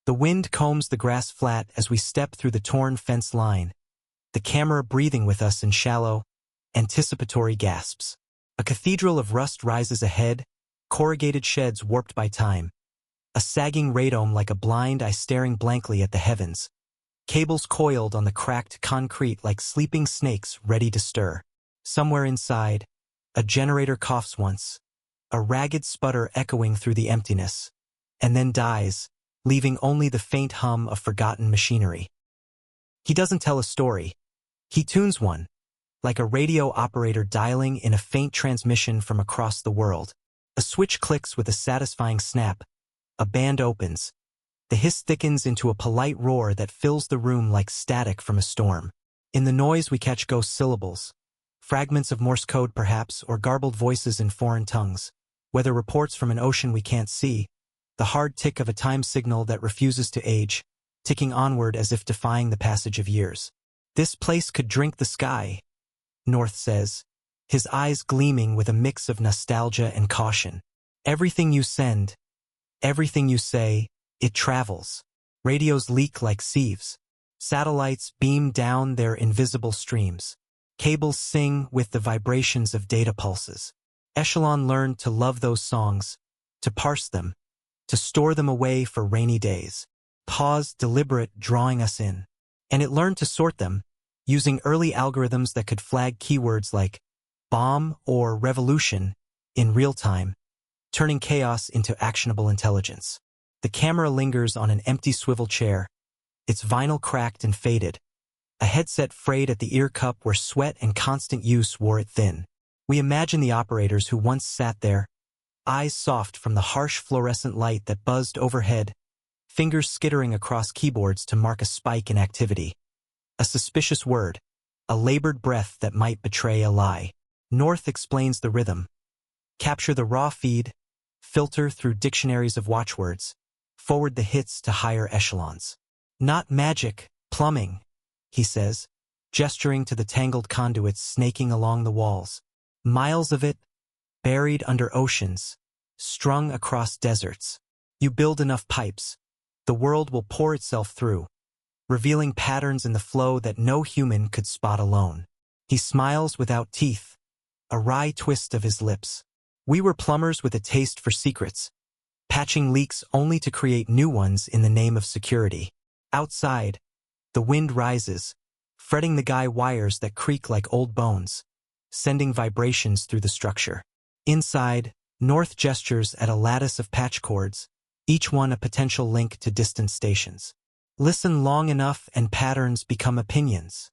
The wind combs the grass flat as we step through the torn fence line, the camera breathing with us in shallow, anticipatory gasps. A cathedral of rust rises ahead, corrugated sheds warped by time, a sagging radome like a blind eye staring blankly at the heavens, cables coiled on the cracked concrete like sleeping snakes ready to stir. Somewhere inside, a generator coughs once, a ragged sputter echoing through the emptiness, and then dies, leaving only the faint hum of forgotten machinery. He doesn't tell a story. He tunes one, like a radio operator dialing in a faint transmission from across the world. A switch clicks with a satisfying snap. A band opens. The hiss thickens into a polite roar that fills the room like static from a storm. In the noise we catch ghost syllables, fragments of Morse code perhaps, or garbled voices in foreign tongues. Whether reports from an ocean we can't see, the hard tick of a time signal that refuses to age, ticking onward as if defying the passage of years. This place could drink the sky, North says, his eyes gleaming with a mix of nostalgia and caution. Everything you send, everything you say, it travels. Radios leak like sieves. Satellites beam down their invisible streams. Cables sing with the vibrations of data pulses. ECHELON learned to love those songs, to parse them, to store them away for rainy days. Pause, deliberate, drawing us in. And it learned to sort them, using early algorithms that could flag keywords like bomb or revolution in real time, turning chaos into actionable intelligence. The camera lingers on an empty swivel chair, its vinyl cracked and faded, a headset frayed at the ear cup where sweat and constant use wore it thin. We imagine the operators who once sat there, eyes soft from the harsh fluorescent light that buzzed overhead, fingers skittering across keyboards to mark a spike in activity. A suspicious word, a labored breath that might betray a lie. North explains the rhythm. Capture the raw feed, filter through dictionaries of watchwords, forward the hits to higher echelons. Not magic, plumbing, he says, gesturing to the tangled conduits snaking along the walls. Miles of it, buried under oceans, strung across deserts. You build enough pipes, the world will pour itself through, revealing patterns in the flow that no human could spot alone. He smiles without teeth, a wry twist of his lips. We were plumbers with a taste for secrets, patching leaks only to create new ones in the name of security. Outside, the wind rises, fretting the guy wires that creak like old bones, sending vibrations through the structure. Inside, North gestures at a lattice of patch cords, each one a potential link to distant stations. Listen long enough and patterns become opinions,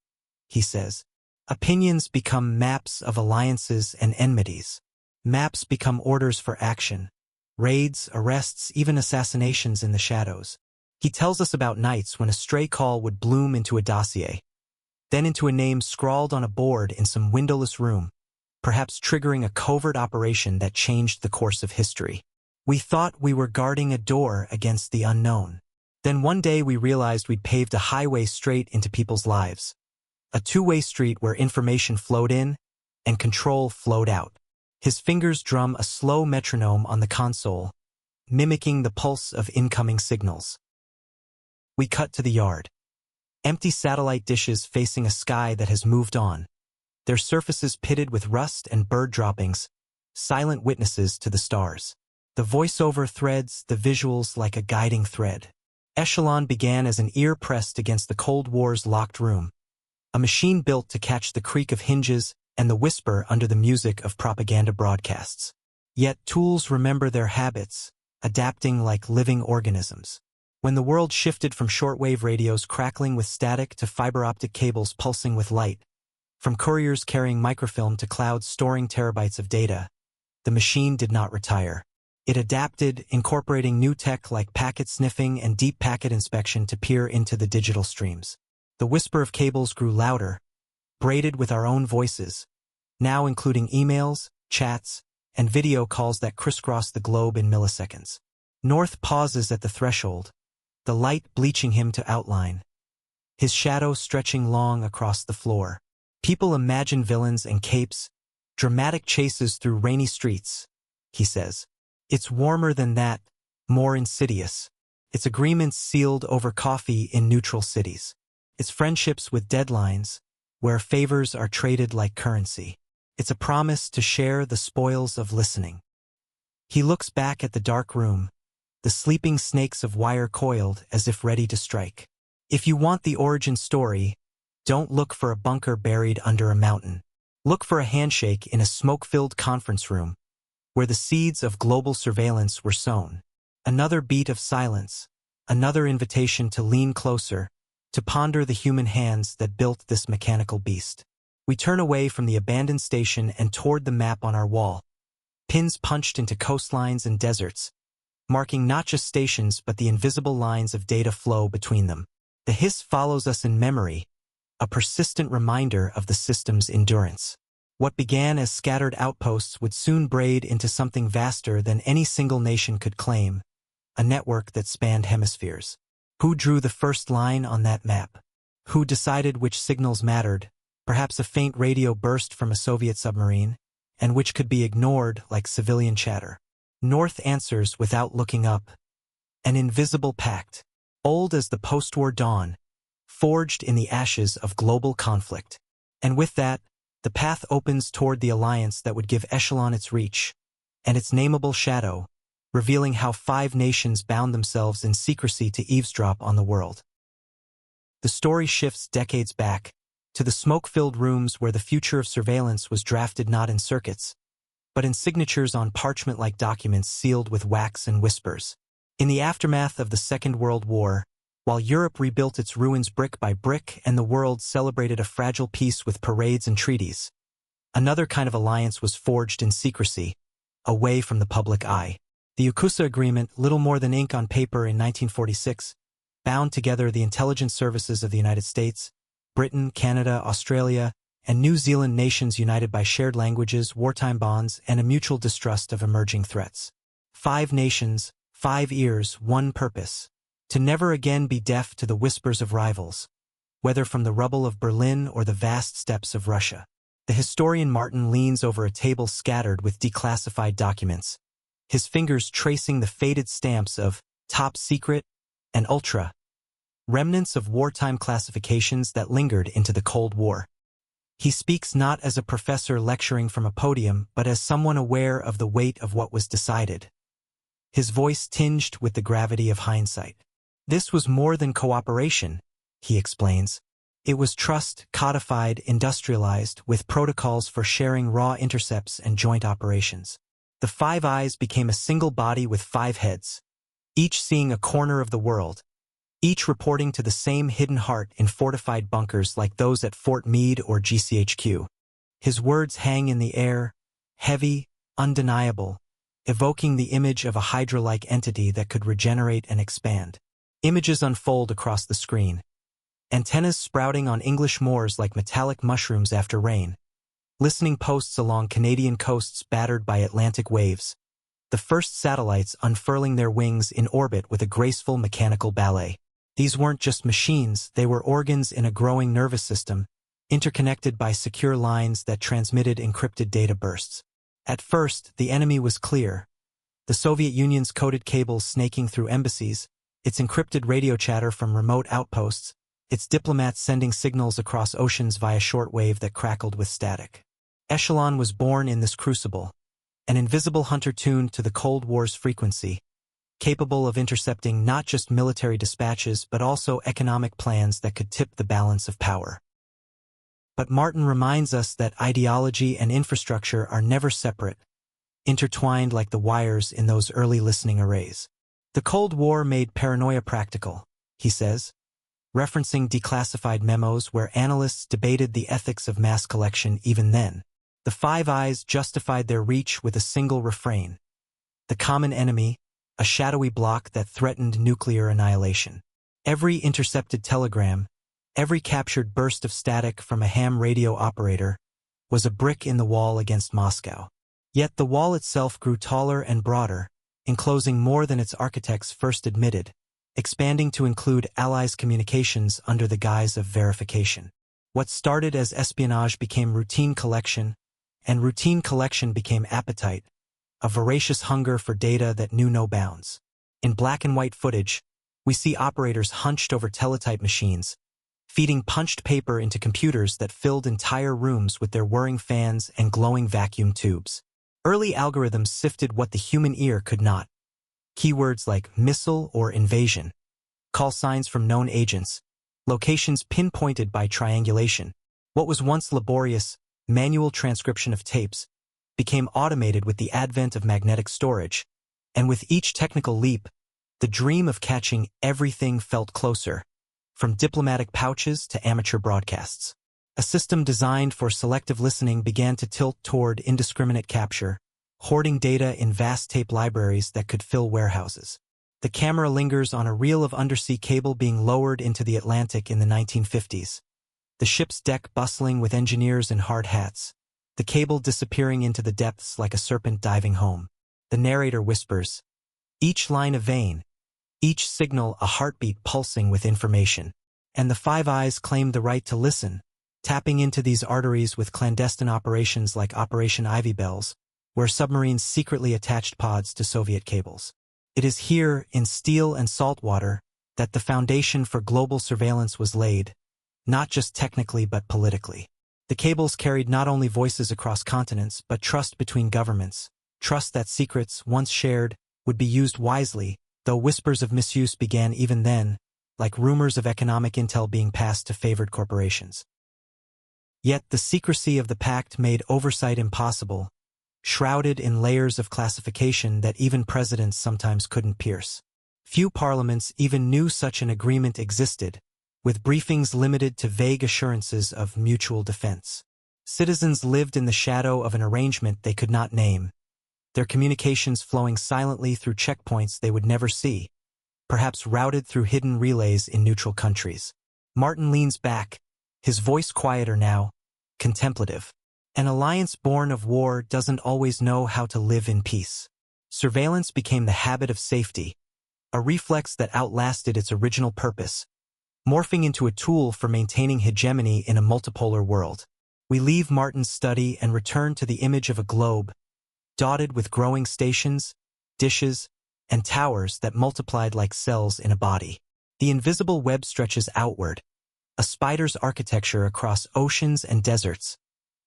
he says. Opinions become maps of alliances and enmities. Maps become orders for action, raids, arrests, even assassinations in the shadows. He tells us about nights when a stray call would bloom into a dossier, then into a name scrawled on a board in some windowless room, perhaps triggering a covert operation that changed the course of history. We thought we were guarding a door against the unknown. Then one day we realized we'd paved a highway straight into people's lives. A two-way street where information flowed in and control flowed out. His fingers drum a slow metronome on the console, mimicking the pulse of incoming signals. We cut to the yard. Empty satellite dishes facing a sky that has moved on, their surfaces pitted with rust and bird droppings, silent witnesses to the stars. The voiceover threads the visuals like a guiding thread. ECHELON began as an ear pressed against the Cold War's locked room, a machine built to catch the creak of hinges and the whisper under the music of propaganda broadcasts. Yet tools remember their habits, adapting like living organisms. When the world shifted from shortwave radios crackling with static to fiber optic cables pulsing with light, from couriers carrying microfilm to clouds storing terabytes of data, the machine did not retire. It adapted, incorporating new tech like packet sniffing and deep packet inspection to peer into the digital streams. The whisper of cables grew louder, braided with our own voices, now including emails, chats, and video calls that crisscross the globe in milliseconds. North pauses at the threshold, the light bleaching him to outline, his shadow stretching long across the floor. People imagine villains and capes, dramatic chases through rainy streets, he says. It's warmer than that, more insidious. its agreements sealed over coffee in neutral cities, its friendships with deadlines, where favors are traded like currency. It's a promise to share the spoils of listening. He looks back at the dark room, the sleeping snakes of wire coiled as if ready to strike. If you want the origin story, don't look for a bunker buried under a mountain. Look for a handshake in a smoke-filled conference room, where the seeds of global surveillance were sown. Another beat of silence, another invitation to lean closer, to ponder the human hands that built this mechanical beast. We turn away from the abandoned station and toward the map on our wall, pins punched into coastlines and deserts, marking not just stations but the invisible lines of data flow between them. The hiss follows us in memory, a persistent reminder of the system's endurance. What began as scattered outposts would soon braid into something vaster than any single nation could claim, a network that spanned hemispheres. Who drew the first line on that map? Who decided which signals mattered, perhaps a faint radio burst from a Soviet submarine, and which could be ignored like civilian chatter? North answers without looking up. An invisible pact, old as the post-war dawn, forged in the ashes of global conflict. And with that, the path opens toward the alliance that would give ECHELON its reach, and its nameable shadow, revealing how 5 nations bound themselves in secrecy to eavesdrop on the world. The story shifts decades back, to the smoke-filled rooms where the future of surveillance was drafted not in circuits, but in signatures on parchment-like documents sealed with wax and whispers. In the aftermath of the Second World War, while Europe rebuilt its ruins brick by brick and the world celebrated a fragile peace with parades and treaties, another kind of alliance was forged in secrecy, away from the public eye. The UCUSA Agreement, little more than ink on paper in 1946, bound together the intelligence services of the United States, Britain, Canada, Australia, and New Zealand, nations united by shared languages, wartime bonds, and a mutual distrust of emerging threats. 5 nations, 5 ears, one purpose: to never again be deaf to the whispers of rivals, whether from the rubble of Berlin or the vast steppes of Russia. The historian Martin leans over a table scattered with declassified documents, his fingers tracing the faded stamps of top secret and ultra, remnants of wartime classifications that lingered into the Cold War. He speaks not as a professor lecturing from a podium, but as someone aware of the weight of what was decided, his voice tinged with the gravity of hindsight. This was more than cooperation, he explains. It was trust, codified, industrialized, with protocols for sharing raw intercepts and joint operations. The 5 eyes became a single body with 5 heads, each seeing a corner of the world, each reporting to the same hidden heart in fortified bunkers like those at Fort Meade or GCHQ. His words hang in the air, heavy, undeniable, evoking the image of a Hydra-like entity that could regenerate and expand. Images unfold across the screen. Antennas sprouting on English moors like metallic mushrooms after rain. Listening posts along Canadian coasts battered by Atlantic waves. The first satellites unfurling their wings in orbit with a graceful mechanical ballet. These weren't just machines, they were organs in a growing nervous system, interconnected by secure lines that transmitted encrypted data bursts. At first, the enemy was clear. The Soviet Union's coded cables snaking through embassies, its encrypted radio chatter from remote outposts, its diplomats sending signals across oceans via shortwave that crackled with static. ECHELON was born in this crucible, an invisible hunter tuned to the Cold War's frequency, capable of intercepting not just military dispatches but also economic plans that could tip the balance of power. But Martin reminds us that ideology and infrastructure are never separate, intertwined like the wires in those early listening arrays. The Cold War made paranoia practical, he says, referencing declassified memos where analysts debated the ethics of mass collection even then. The 5 eyes justified their reach with a single refrain: the common enemy, a shadowy bloc that threatened nuclear annihilation. Every intercepted telegram, every captured burst of static from a ham radio operator, was a brick in the wall against Moscow. Yet the wall itself grew taller and broader, enclosing more than its architects first admitted, expanding to include allies' communications under the guise of verification. What started as espionage became routine collection, and routine collection became appetite, a voracious hunger for data that knew no bounds. In black and white footage, We see operators hunched over teletype machines, feeding punched paper into computers that filled entire rooms with their whirring fans and glowing vacuum tubes. Early algorithms sifted what the human ear could not. Keywords like missile or invasion, call signs from known agents, locations pinpointed by triangulation. What was once laborious, manual transcription of tapes, became automated with the advent of magnetic storage. And with each technical leap, the dream of catching everything felt closer, from diplomatic pouches to amateur broadcasts. A system designed for selective listening began to tilt toward indiscriminate capture, hoarding data in vast tape libraries that could fill warehouses. The camera lingers on a reel of undersea cable being lowered into the Atlantic in the 1950s. The ship's deck bustling with engineers in hard hats, the cable disappearing into the depths like a serpent diving home. The narrator whispers, each line a vein, each signal a heartbeat pulsing with information. And the Five Eyes claimed the right to listen, tapping into these arteries with clandestine operations like Operation Ivy Bells, where submarines secretly attached pods to Soviet cables. It is here, in steel and salt water, that the foundation for global surveillance was laid, not just technically but politically. The cables carried not only voices across continents but trust between governments, trust that secrets, once shared, would be used wisely, though whispers of misuse began even then, like rumors of economic intel being passed to favored corporations. Yet the secrecy of the pact made oversight impossible, shrouded in layers of classification that even presidents sometimes couldn't pierce. Few parliaments even knew such an agreement existed, with briefings limited to vague assurances of mutual defense. Citizens lived in the shadow of an arrangement they could not name, their communications flowing silently through checkpoints they would never see, perhaps routed through hidden relays in neutral countries. Martin leans back, his voice quieter now, contemplative. An alliance born of war doesn't always know how to live in peace. Surveillance became the habit of safety, a reflex that outlasted its original purpose, morphing into a tool for maintaining hegemony in a multipolar world. We leave Martin's study and return to the image of a globe, dotted with growing stations, dishes, and towers that multiplied like cells in a body. The invisible web stretches outward, a spider's architecture across oceans and deserts,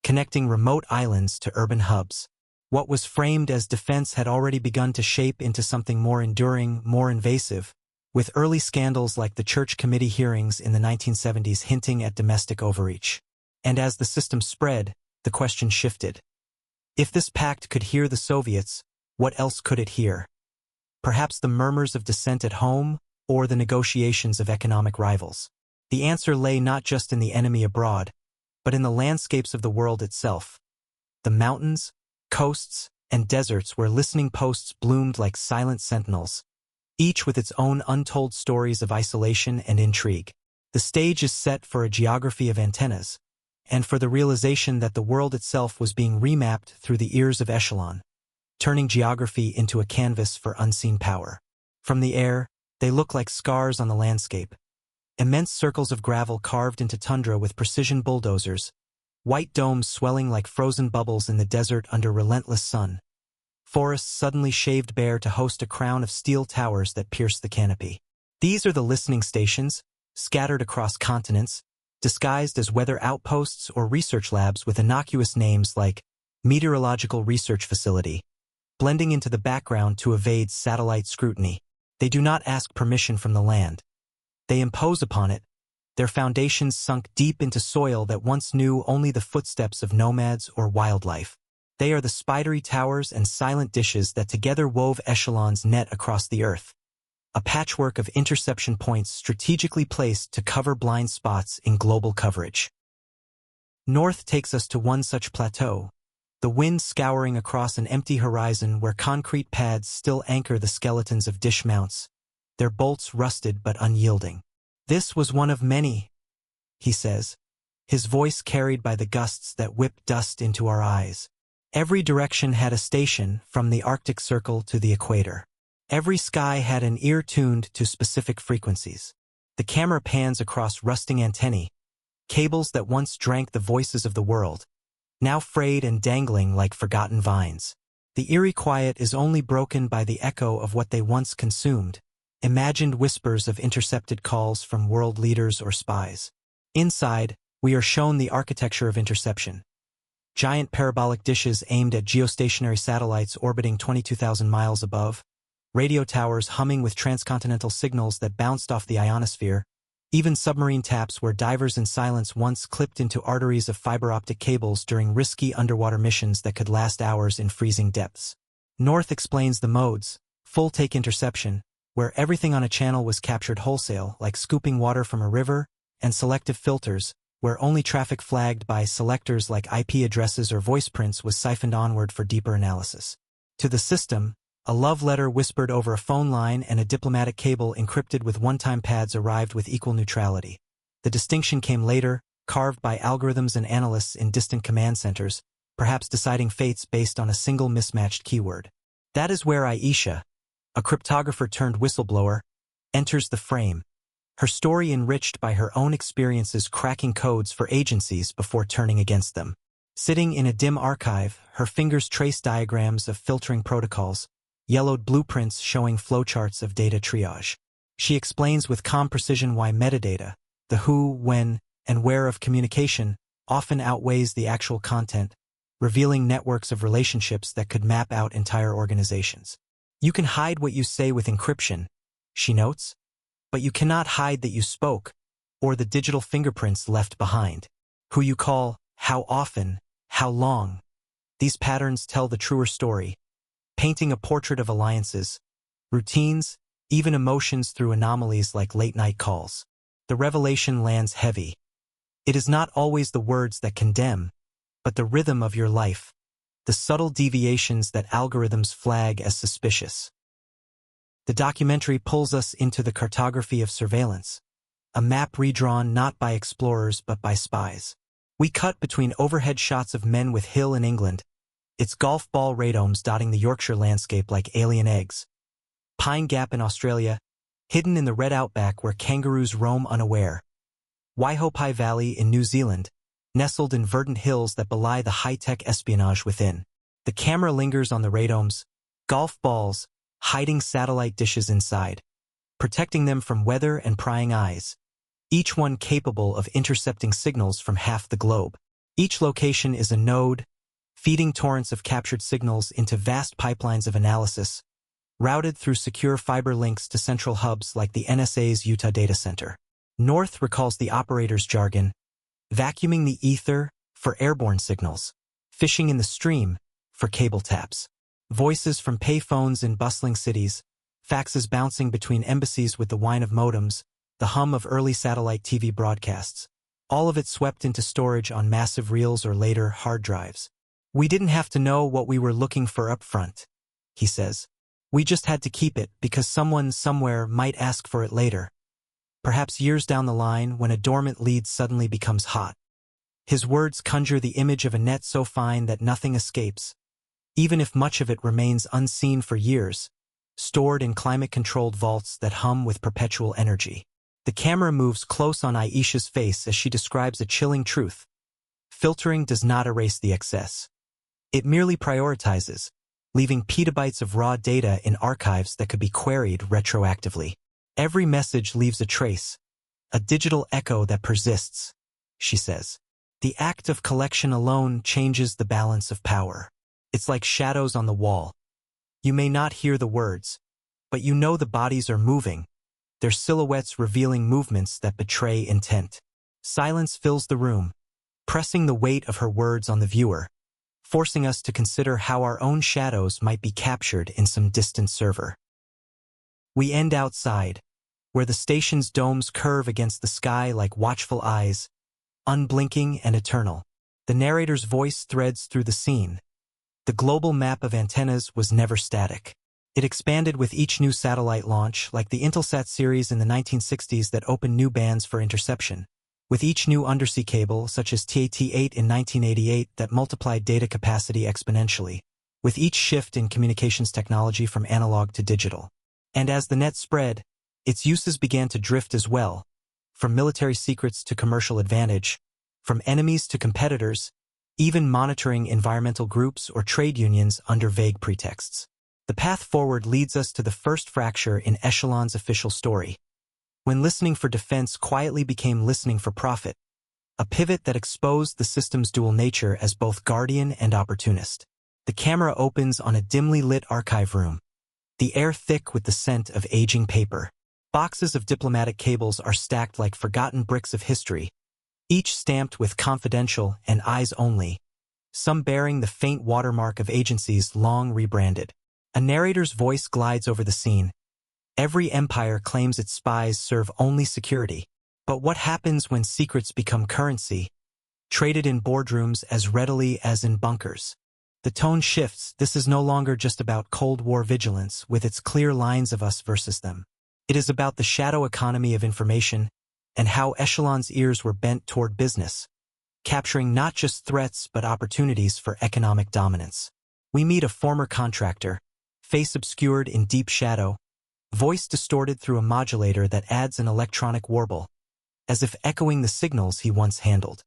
connecting remote islands to urban hubs. What was framed as defense had already begun to shape into something more enduring, more invasive, with early scandals like the Church Committee hearings in the 1970s hinting at domestic overreach. And as the system spread, the question shifted. If this pact could hear the Soviets, what else could it hear? Perhaps the murmurs of dissent at home, or the negotiations of economic rivals. The answer lay not just in the enemy abroad, but in the landscapes of the world itself. The mountains, coasts, and deserts where listening posts bloomed like silent sentinels, each with its own untold stories of isolation and intrigue. The stage is set for a geography of antennas, and for the realization that the world itself was being remapped through the ears of ECHELON, turning geography into a canvas for unseen power. From the air, they look like scars on the landscape, immense circles of gravel carved into tundra with precision bulldozers, white domes swelling like frozen bubbles in the desert under relentless sun, forests suddenly shaved bare to host a crown of steel towers that pierce the canopy. These are the listening stations, scattered across continents, disguised as weather outposts or research labs with innocuous names like Meteorological Research Facility, blending into the background to evade satellite scrutiny. They do not ask permission from the land. They impose upon it, their foundations sunk deep into soil that once knew only the footsteps of nomads or wildlife. They are the spidery towers and silent dishes that together wove ECHELON's net across the earth, a patchwork of interception points strategically placed to cover blind spots in global coverage. North takes us to one such plateau, the wind scouring across an empty horizon where concrete pads still anchor the skeletons of dish mounts, their bolts rusted but unyielding. This was one of many, he says, his voice carried by the gusts that whip dust into our eyes. Every direction had a station, from the Arctic Circle to the equator. Every sky had an ear tuned to specific frequencies. The camera pans across rusting antennae, cables that once drank the voices of the world, now frayed and dangling like forgotten vines. The eerie quiet is only broken by the echo of what they once consumed, imagined whispers of intercepted calls from world leaders or spies. Inside, we are shown the architecture of interception. Giant parabolic dishes aimed at geostationary satellites orbiting 22,000 miles above, radio towers humming with transcontinental signals that bounced off the ionosphere, even submarine taps where divers in silence once clipped into arteries of fiber optic cables during risky underwater missions that could last hours in freezing depths. North explains the modes: full-take interception, where everything on a channel was captured wholesale, like scooping water from a river, and selective filters, where only traffic flagged by selectors like IP addresses or voice prints was siphoned onward for deeper analysis. To the system, a love letter whispered over a phone line and a diplomatic cable encrypted with one-time pads arrived with equal neutrality. The distinction came later, carved by algorithms and analysts in distant command centers, perhaps deciding fates based on a single mismatched keyword. That is where Aisha, a cryptographer turned whistleblower, enters the frame, her story enriched by her own experiences cracking codes for agencies before turning against them. Sitting in a dim archive, her fingers trace diagrams of filtering protocols, yellowed blueprints showing flowcharts of data triage. She explains with calm precision why metadata, the who, when, and where of communication, often outweighs the actual content, revealing networks of relationships that could map out entire organizations. You can hide what you say with encryption, she notes, but you cannot hide that you spoke, or the digital fingerprints left behind. Who you call, how often, how long. These patterns tell the truer story, painting a portrait of alliances, routines, even emotions through anomalies like late-night calls. The revelation lands heavy. It is not always the words that condemn, but the rhythm of your life, the subtle deviations that algorithms flag as suspicious. The documentary pulls us into the cartography of surveillance, a map redrawn not by explorers but by spies. We cut between overhead shots of Men with Hill in England, its golf ball radomes dotting the Yorkshire landscape like alien eggs, Pine Gap in Australia, hidden in the red outback where kangaroos roam unaware, Waihopai Valley in New Zealand, nestled in verdant hills that belie the high-tech espionage within. The camera lingers on the radomes, golf balls, hiding satellite dishes inside, protecting them from weather and prying eyes, each one capable of intercepting signals from half the globe. Each location is a node, feeding torrents of captured signals into vast pipelines of analysis, routed through secure fiber links to central hubs like the NSA's Utah data center. North recalls the operator's jargon, vacuuming the ether for airborne signals, fishing in the stream for cable taps. Voices from payphones in bustling cities, faxes bouncing between embassies with the whine of modems, the hum of early satellite TV broadcasts, all of it swept into storage on massive reels or later hard drives. We didn't have to know what we were looking for up front, he says. We just had to keep it because someone somewhere might ask for it later. Perhaps years down the line when a dormant lead suddenly becomes hot. His words conjure the image of a net so fine that nothing escapes, even if much of it remains unseen for years, stored in climate-controlled vaults that hum with perpetual energy. The camera moves close on Aisha's face as she describes a chilling truth. Filtering does not erase the excess. It merely prioritizes, leaving petabytes of raw data in archives that could be queried retroactively. Every message leaves a trace, a digital echo that persists, she says. The act of collection alone changes the balance of power. It's like shadows on the wall. You may not hear the words, but you know the bodies are moving, their silhouettes revealing movements that betray intent. Silence fills the room, pressing the weight of her words on the viewer, forcing us to consider how our own shadows might be captured in some distant server. We end outside, where the station's domes curve against the sky like watchful eyes, unblinking and eternal. The narrator's voice threads through the scene. The global map of antennas was never static. It expanded with each new satellite launch, like the Intelsat series in the 1960s that opened new bands for interception. With each new undersea cable, such as TAT-8 in 1988, that multiplied data capacity exponentially. With each shift in communications technology from analog to digital. And as the net spread, its uses began to drift as well, from military secrets to commercial advantage, from enemies to competitors, even monitoring environmental groups or trade unions under vague pretexts. The The path forward leads us to the first fracture in ECHELON's official story. When listening for defense quietly became listening for profit, a pivot that exposed the system's dual nature as both guardian and opportunist. The camera opens on a dimly lit archive room, the air thick with the scent of aging paper. Boxes of diplomatic cables are stacked like forgotten bricks of history, each stamped with confidential and eyes only, some bearing the faint watermark of agencies long rebranded. A narrator's voice glides over the scene. Every empire claims its spies serve only security. But what happens when secrets become currency, traded in boardrooms as readily as in bunkers? The tone shifts. This is no longer just about Cold War vigilance with its clear lines of us versus them. It is about the shadow economy of information and how ECHELON's ears were bent toward business, capturing not just threats but opportunities for economic dominance. We meet a former contractor, face obscured in deep shadow, voice distorted through a modulator that adds an electronic warble, as if echoing the signals he once handled.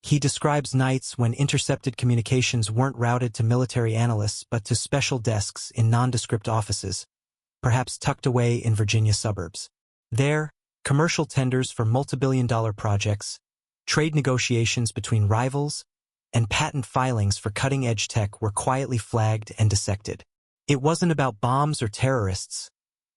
He describes nights when intercepted communications weren't routed to military analysts but to special desks in nondescript offices, perhaps tucked away in Virginia suburbs. There, commercial tenders for multibillion-dollar projects, trade negotiations between rivals, and patent filings for cutting-edge tech were quietly flagged and dissected. It wasn't about bombs or terrorists,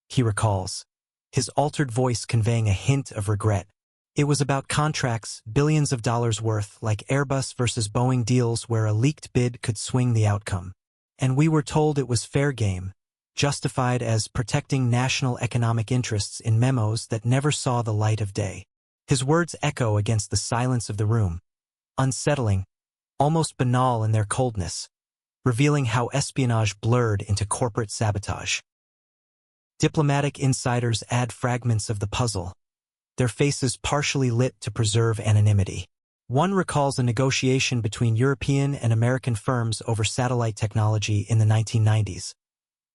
he recalls, his altered voice conveying a hint of regret. It was about contracts, billions of dollars worth, like Airbus versus Boeing deals where a leaked bid could swing the outcome. And we were told it was fair game, justified as protecting national economic interests in memos that never saw the light of day. His words echo against the silence of the room, unsettling, almost banal in their coldness, revealing how espionage blurred into corporate sabotage. Diplomatic insiders add fragments of the puzzle, their faces partially lit to preserve anonymity. One recalls a negotiation between European and American firms over satellite technology in the 1990s,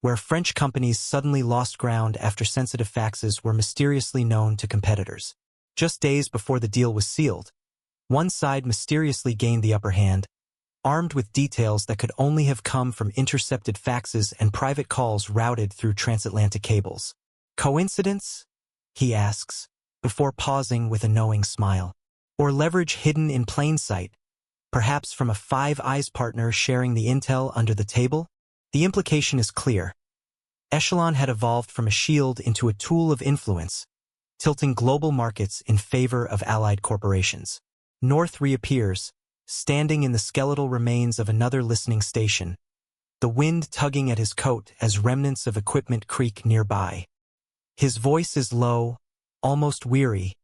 where French companies suddenly lost ground after sensitive faxes were mysteriously known to competitors. Just days before the deal was sealed, one side mysteriously gained the upper hand, armed with details that could only have come from intercepted faxes and private calls routed through transatlantic cables. Coincidence? He asks, before pausing with a knowing smile. Or leverage hidden in plain sight, perhaps from a Five Eyes partner sharing the intel under the table? The implication is clear. ECHELON had evolved from a shield into a tool of influence, tilting global markets in favor of allied corporations. North reappears, standing in the skeletal remains of another listening station, the wind tugging at his coat as remnants of equipment creak nearby. His voice is low, almost weary,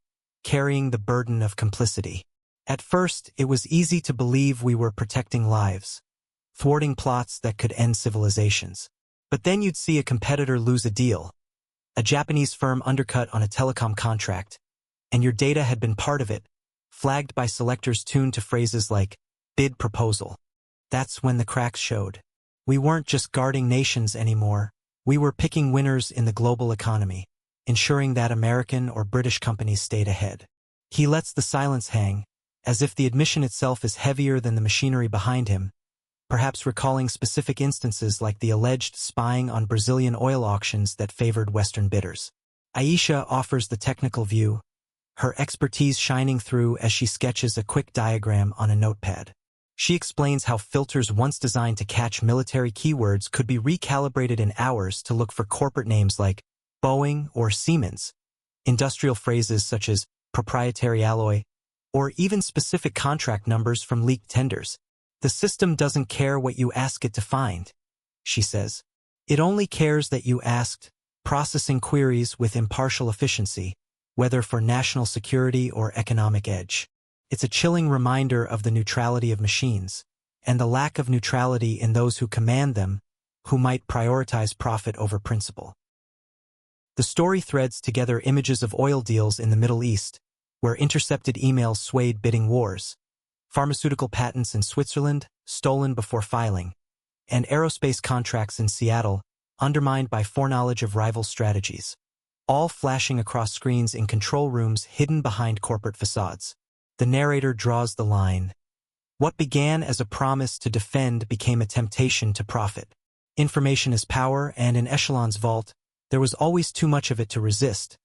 carrying the burden of complicity. At first, it was easy to believe we were protecting lives, thwarting plots that could end civilizations. But then you'd see a competitor lose a deal, a Japanese firm undercut on a telecom contract, and your data had been part of it, flagged by selectors tuned to phrases like bid proposal. That's when the cracks showed. We weren't just guarding nations anymore, we were picking winners in the global economy, ensuring that American or British companies stayed ahead. He lets the silence hang, as if the admission itself is heavier than the machinery behind him, perhaps recalling specific instances like the alleged spying on Brazilian oil auctions that favored Western bidders. Aisha offers the technical view, her expertise shining through as she sketches a quick diagram on a notepad. She explains how filters once designed to catch military keywords could be recalibrated in hours to look for corporate names like Boeing or Siemens, industrial phrases such as proprietary alloy, or even specific contract numbers from leaked tenders. The system doesn't care what you ask it to find, she says. It only cares that you asked, processing queries with impartial efficiency, whether for national security or economic edge. It's a chilling reminder of the neutrality of machines, and the lack of neutrality in those who command them, who might prioritize profit over principle. The story threads together images of oil deals in the Middle East, where intercepted emails swayed bidding wars, pharmaceutical patents in Switzerland, stolen before filing, and aerospace contracts in Seattle, undermined by foreknowledge of rival strategies, all flashing across screens in control rooms hidden behind corporate facades. The narrator draws the line. What began as a promise to defend became a temptation to profit. Information is power, and in ECHELON's vault, there was always too much of it to resist,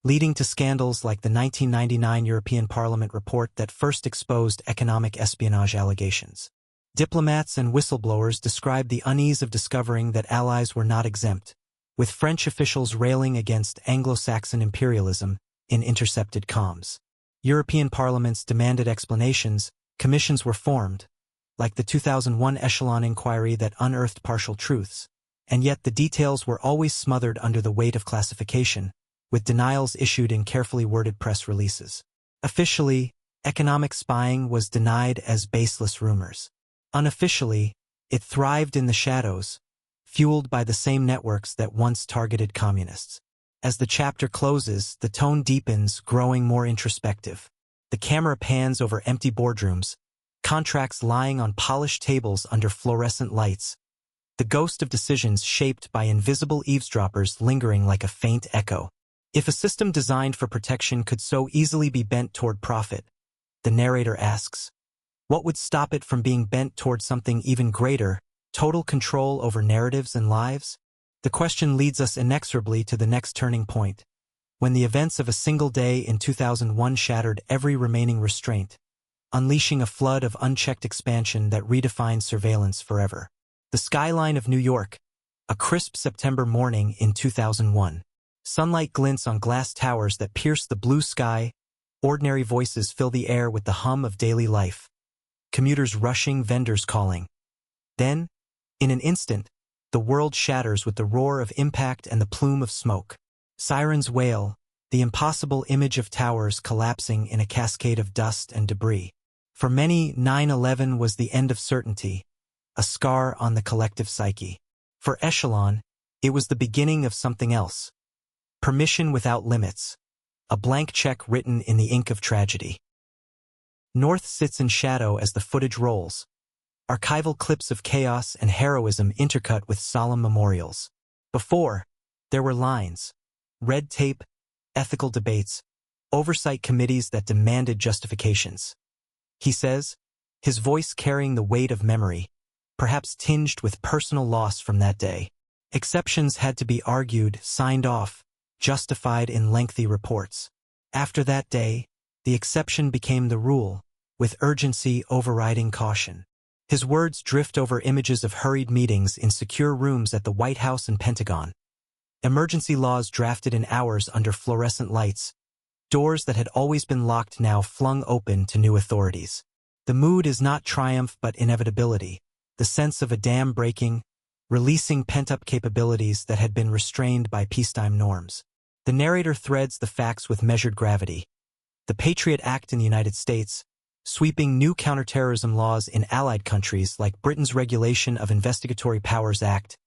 leading to scandals like the 1999 European Parliament report that first exposed economic espionage allegations. Diplomats and whistleblowers described the unease of discovering that allies were not exempt, with French officials railing against Anglo-Saxon imperialism in intercepted comms. European parliaments demanded explanations, commissions were formed, like the 2001 ECHELON inquiry that unearthed partial truths, and yet the details were always smothered under the weight of classification, with denials issued in carefully worded press releases. Officially, economic spying was denied as baseless rumors. Unofficially, it thrived in the shadows, fueled by the same networks that once targeted communists. As the chapter closes, the tone deepens, growing more introspective. The camera pans over empty boardrooms, contracts lying on polished tables under fluorescent lights, the ghost of decisions shaped by invisible eavesdroppers lingering like a faint echo. If a system designed for protection could so easily be bent toward profit, the narrator asks, what would stop it from being bent toward something even greater, total control over narratives and lives? The question leads us inexorably to the next turning point, when the events of a single day in 2001 shattered every remaining restraint, unleashing a flood of unchecked expansion that redefined surveillance forever. The skyline of New York, a crisp September morning in 2001. Sunlight glints on glass towers that pierce the blue sky, ordinary voices fill the air with the hum of daily life. Commuters rushing, vendors calling. Then, in an instant, the world shatters with the roar of impact and the plume of smoke. Sirens wail, the impossible image of towers collapsing in a cascade of dust and debris. For many, 9/11 was the end of certainty, a scar on the collective psyche. For ECHELON, it was the beginning of something else. Permission without limits, a blank check written in the ink of tragedy. North sits in shadow as the footage rolls, archival clips of chaos and heroism intercut with solemn memorials. Before, there were lines, red tape, ethical debates, oversight committees that demanded justifications. He says, his voice carrying the weight of memory, perhaps tinged with personal loss from that day. Exceptions had to be argued, signed off, justified in lengthy reports. After that day, the exception became the rule, with urgency overriding caution. His words drift over images of hurried meetings in secure rooms at the White House and Pentagon. Emergency laws drafted in hours under fluorescent lights, doors that had always been locked now flung open to new authorities. The mood is not triumph but inevitability, the sense of a dam breaking, releasing pent-up capabilities that had been restrained by peacetime norms. The narrator threads the facts with measured gravity. The Patriot Act in the United States, sweeping new counterterrorism laws in allied countries like Britain's Regulation of Investigatory Powers Act,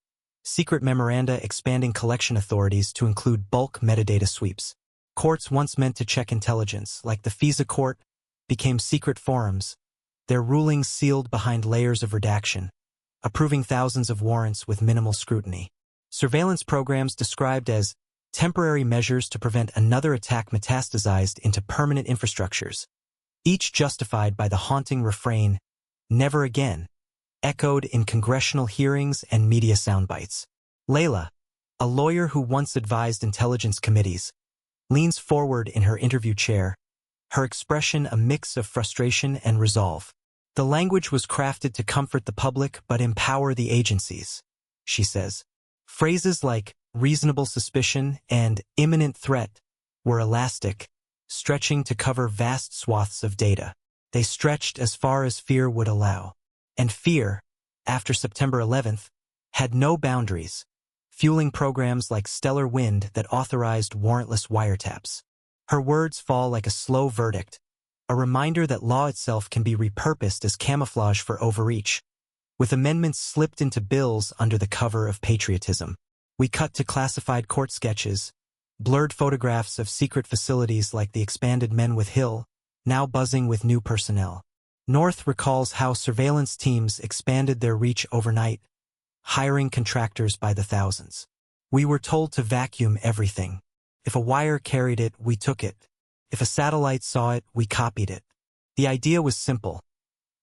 secret memoranda expanding collection authorities to include bulk metadata sweeps. Courts once meant to check intelligence, like the FISA court, became secret forums, their rulings sealed behind layers of redaction, approving thousands of warrants with minimal scrutiny. Surveillance programs described as temporary measures to prevent another attack metastasized into permanent infrastructures, each justified by the haunting refrain, "Never again," echoed in congressional hearings and media soundbites. Layla, a lawyer who once advised intelligence committees, leans forward in her interview chair, her expression a mix of frustration and resolve. The language was crafted to comfort the public but empower the agencies, she says. Phrases like reasonable suspicion and imminent threat were elastic, stretching to cover vast swaths of data. They stretched as far as fear would allow. And fear, after September 11th, had no boundaries, fueling programs like Stellar Wind that authorized warrantless wiretaps. Her words fall like a slow verdict, a reminder that law itself can be repurposed as camouflage for overreach, with amendments slipped into bills under the cover of patriotism. We cut to classified court sketches, blurred photographs of secret facilities like the expanded Men with Hill, now buzzing with new personnel. North recalls how surveillance teams expanded their reach overnight, hiring contractors by the thousands. We were told to vacuum everything. If a wire carried it, we took it. If a satellite saw it, we copied it. The idea was simple.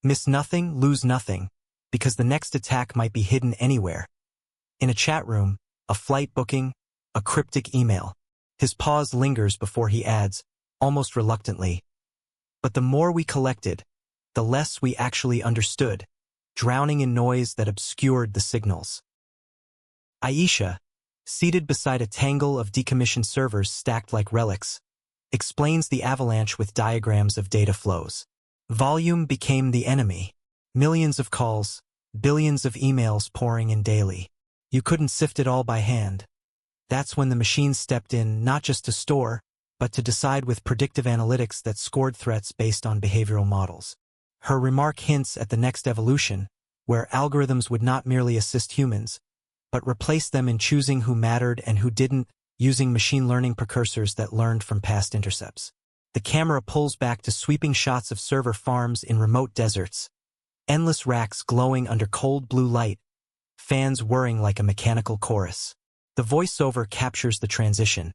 Miss nothing, lose nothing, because the next attack might be hidden anywhere. In a chat room, a flight booking, a cryptic email. His pause lingers before he adds, almost reluctantly, but the more we collected, the less we actually understood, drowning in noise that obscured the signals. Aisha, seated beside a tangle of decommissioned servers stacked like relics, explains the avalanche with diagrams of data flows. Volume became the enemy. Millions of calls, billions of emails pouring in daily. You couldn't sift it all by hand. That's when the machine stepped in not just to store, but to decide with predictive analytics that scored threats based on behavioral models. Her remark hints at the next evolution, where algorithms would not merely assist humans, but replace them in choosing who mattered and who didn't, using machine learning precursors that learned from past intercepts. The camera pulls back to sweeping shots of server farms in remote deserts, endless racks glowing under cold blue light, fans whirring like a mechanical chorus. The voiceover captures the transition.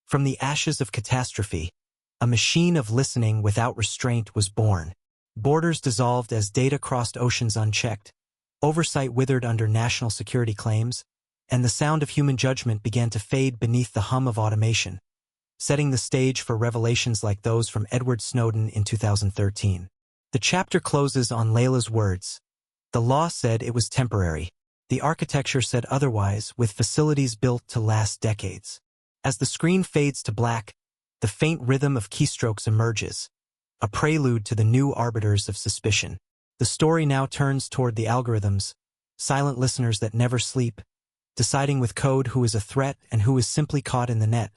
From the ashes of catastrophe, a machine of listening without restraint was born. Borders dissolved as data crossed oceans unchecked, oversight withered under national security claims, and the sound of human judgment began to fade beneath the hum of automation, setting the stage for revelations like those from Edward Snowden in 2013. The chapter closes on Layla's words. The law said it was temporary. The architecture said otherwise, with facilities built to last decades. As the screen fades to black, the faint rhythm of keystrokes emerges, a prelude to the new arbiters of suspicion. The story now turns toward the algorithms, silent listeners that never sleep, deciding with code who is a threat and who is simply caught in the net,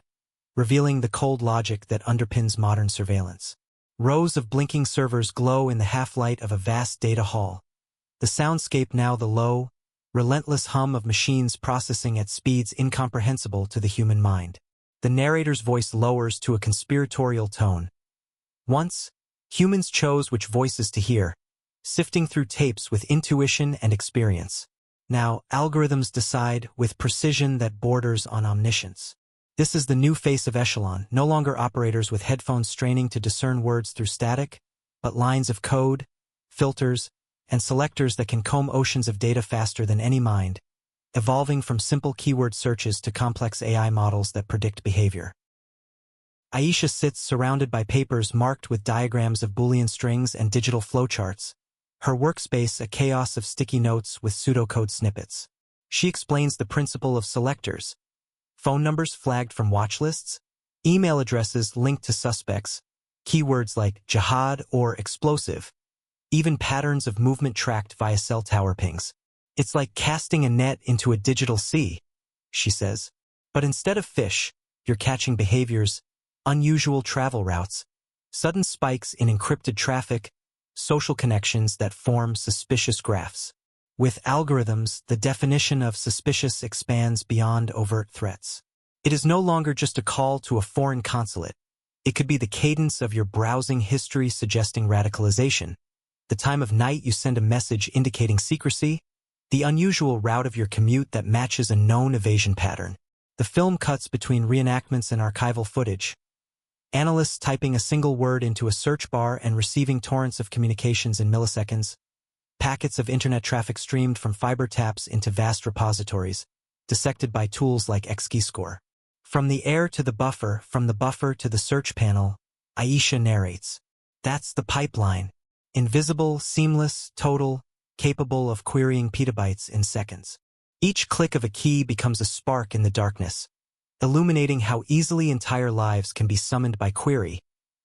revealing the cold logic that underpins modern surveillance. Rows of blinking servers glow in the half-light of a vast data hall. The soundscape now the low, relentless hum of machines processing at speeds incomprehensible to the human mind. The narrator's voice lowers to a conspiratorial tone. Once, humans chose which voices to hear, sifting through tapes with intuition and experience. Now, algorithms decide with precision that borders on omniscience. This is the new face of ECHELON, no longer operators with headphones straining to discern words through static, but lines of code, filters, and selectors that can comb oceans of data faster than any mind, evolving from simple keyword searches to complex AI models that predict behavior. Aisha sits surrounded by papers marked with diagrams of Boolean strings and digital flowcharts, her workspace a chaos of sticky notes with pseudocode snippets. She explains the principle of selectors: phone numbers flagged from watch lists, email addresses linked to suspects, keywords like jihad or explosive, even patterns of movement tracked via cell tower pings. It's like casting a net into a digital sea, she says. But instead of fish, you're catching behaviors, unusual travel routes, sudden spikes in encrypted traffic, social connections that form suspicious graphs. With algorithms, the definition of suspicious expands beyond overt threats. It is no longer just a call to a foreign consulate. It could be the cadence of your browsing history suggesting radicalization, the time of night you send a message indicating secrecy, the unusual route of your commute that matches a known evasion pattern. The film cuts between reenactments and archival footage. Analysts typing a single word into a search bar and receiving torrents of communications in milliseconds. Packets of internet traffic streamed from fiber taps into vast repositories, dissected by tools like XKeyscore. From the air to the buffer, from the buffer to the search panel, Aisha narrates. That's the pipeline. Invisible, seamless, total, capable of querying petabytes in seconds. Each click of a key becomes a spark in the darkness, illuminating how easily entire lives can be summoned by query,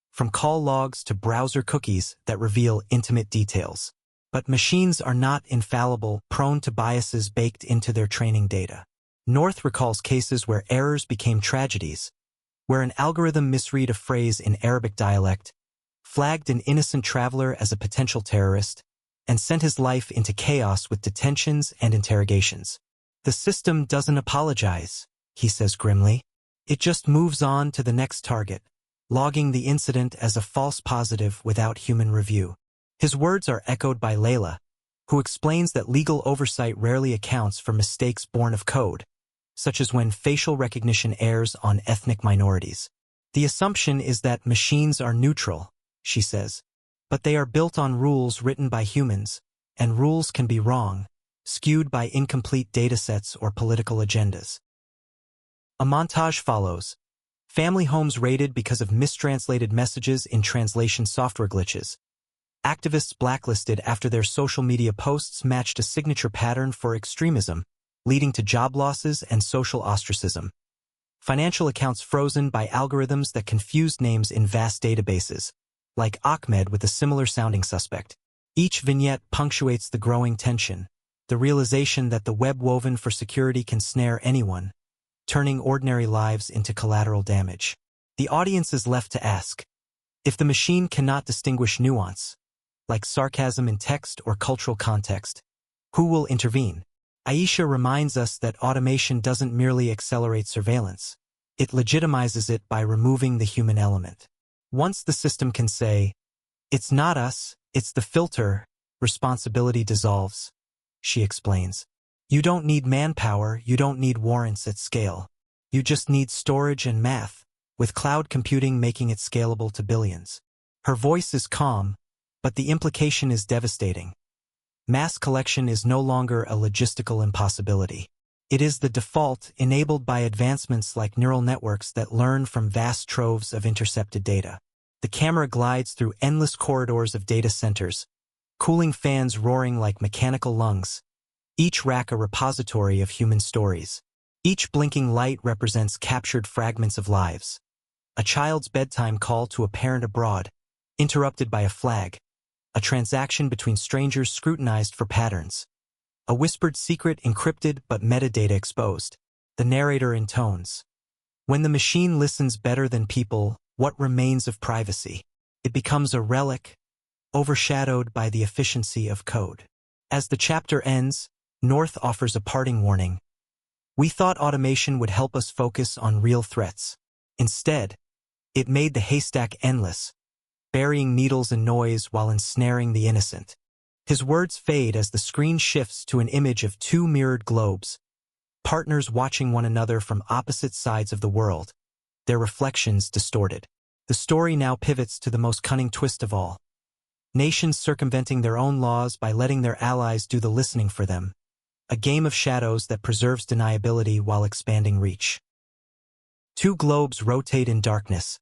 from call logs to browser cookies that reveal intimate details. But machines are not infallible, prone to biases baked into their training data. North recalls cases where errors became tragedies, where an algorithm misread a phrase in Arabic dialect, flagged an innocent traveler as a potential terrorist, and sent his life into chaos with detentions and interrogations. The system doesn't apologize, he says grimly. It just moves on to the next target, logging the incident as a false positive without human review. His words are echoed by Layla, who explains that legal oversight rarely accounts for mistakes born of code, such as when facial recognition errs on ethnic minorities. The assumption is that machines are neutral, she says, but they are built on rules written by humans, and rules can be wrong. skewed by incomplete datasets or political agendas. A montage follows. Family homes raided because of mistranslated messages in translation software glitches. Activists blacklisted after their social media posts matched a signature pattern for extremism, leading to job losses and social ostracism. Financial accounts frozen by algorithms that confused names in vast databases, like Ahmed with a similar-sounding suspect. Each vignette punctuates the growing tension, the realization that the web woven for security can snare anyone, turning ordinary lives into collateral damage. The audience is left to ask, if the machine cannot distinguish nuance, like sarcasm in text or cultural context, who will intervene? Aisha reminds us that automation doesn't merely accelerate surveillance, it legitimizes it by removing the human element. Once the system can say, "It's not us, it's the filter," responsibility dissolves, she explains. You don't need manpower, you don't need warrants at scale. You just need storage and math, with cloud computing making it scalable to billions. Her voice is calm, but the implication is devastating. Mass collection is no longer a logistical impossibility. It is the default enabled by advancements like neural networks that learn from vast troves of intercepted data. The camera glides through endless corridors of data centers, cooling fans roaring like mechanical lungs, each rack a repository of human stories. Each blinking light represents captured fragments of lives. A child's bedtime call to a parent abroad, interrupted by a flag. A transaction between strangers scrutinized for patterns. A whispered secret encrypted but metadata exposed. The narrator intones. When the machine listens better than people, what remains of privacy? It becomes a relic, overshadowed by the efficiency of code. As the chapter ends, North offers a parting warning. We thought automation would help us focus on real threats. Instead, it made the haystack endless, burying needles in noise while ensnaring the innocent. His words fade as the screen shifts to an image of two mirrored globes, partners watching one another from opposite sides of the world, their reflections distorted. The story now pivots to the most cunning twist of all. Nations circumventing their own laws by letting their allies do the listening for them. A game of shadows that preserves deniability while expanding reach. Two globes rotate in darkness,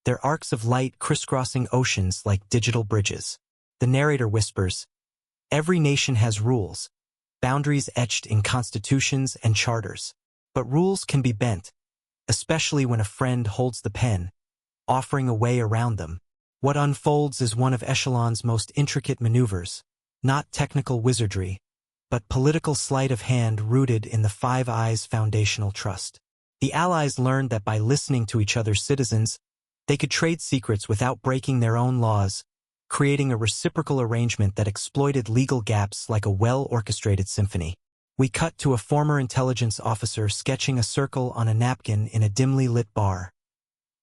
their arcs of light crisscrossing oceans like digital bridges. The narrator whispers, every nation has rules, boundaries etched in constitutions and charters. But rules can be bent, especially when a friend holds the pen, offering a way around them. What unfolds is one of ECHELON's most intricate maneuvers, not technical wizardry, but political sleight of hand rooted in the Five Eyes' foundational trust. The Allies learned that by listening to each other's citizens, they could trade secrets without breaking their own laws, creating a reciprocal arrangement that exploited legal gaps like a well-orchestrated symphony. We cut to a former intelligence officer sketching a circle on a napkin in a dimly lit bar,